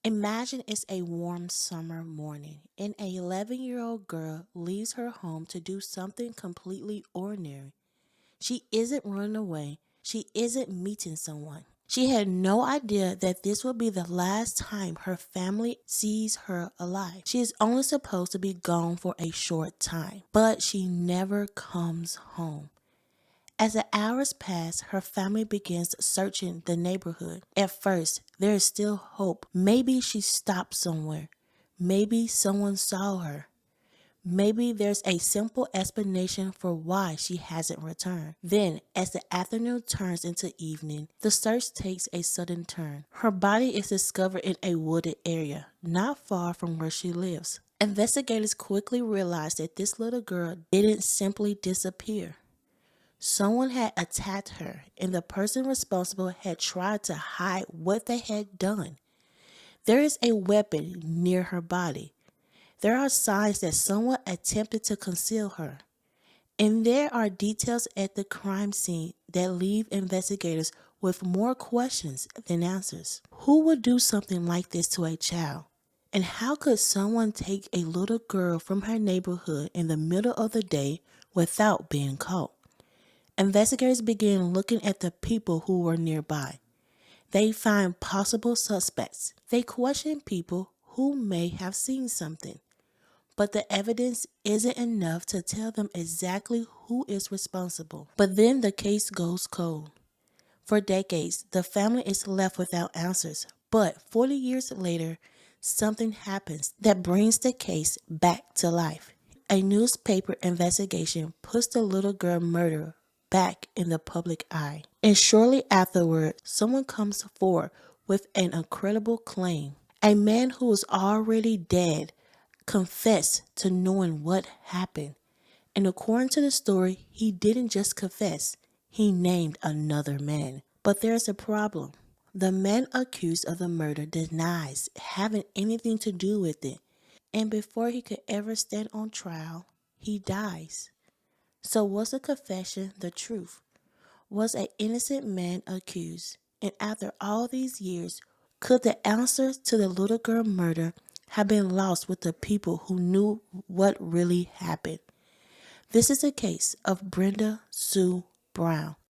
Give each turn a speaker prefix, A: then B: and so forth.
A: Imagine it's a warm summer morning and a 11-year-old girl leaves her home to do something completely ordinary. She isn't running away. She isn't meeting someone. She had no idea that this would be the last time her family sees her alive. She is only supposed to be gone for a short time, but she never comes home. As the hours pass, her family begins searching the neighborhood. At first, there is still hope. Maybe she stopped somewhere. Maybe someone saw her. Maybe there's a simple explanation for why she hasn't returned. Then, as the afternoon turns into evening, the search takes a sudden turn. Her body is discovered in a wooded area, not far from where she lives. Investigators quickly realize that this little girl didn't simply disappear. Someone had attacked her, and the person responsible had tried to hide what they had done. There is a weapon near her body. There are signs that someone attempted to conceal her. And there are details at the crime scene that leave investigators with more questions than answers. Who would do something like this to a child? And how could someone take a little girl from her neighborhood in the middle of the day without being caught? Investigators begin looking at the people who were nearby. They find possible suspects. They question people who may have seen something. But the evidence isn't enough to tell them exactly who is responsible. But then the case goes cold. For decades, the family is left without answers. But 40 years later, something happens that brings the case back to life. A newspaper investigation puts the little girl murder back in the public eye. And shortly afterward, someone comes forward with an incredible claim. A man who was already dead confessed to knowing what happened. And according to the story, he didn't just confess, he named another man. But there's a problem. The man accused of the murder denies having anything to do with it. And before he could ever stand on trial, he dies. So was the confession the truth? Was an innocent man accused? And after all these years, could the answer to the little girl murder have been lost with the people who knew what really happened? This is the case of Brenda Sue Brown.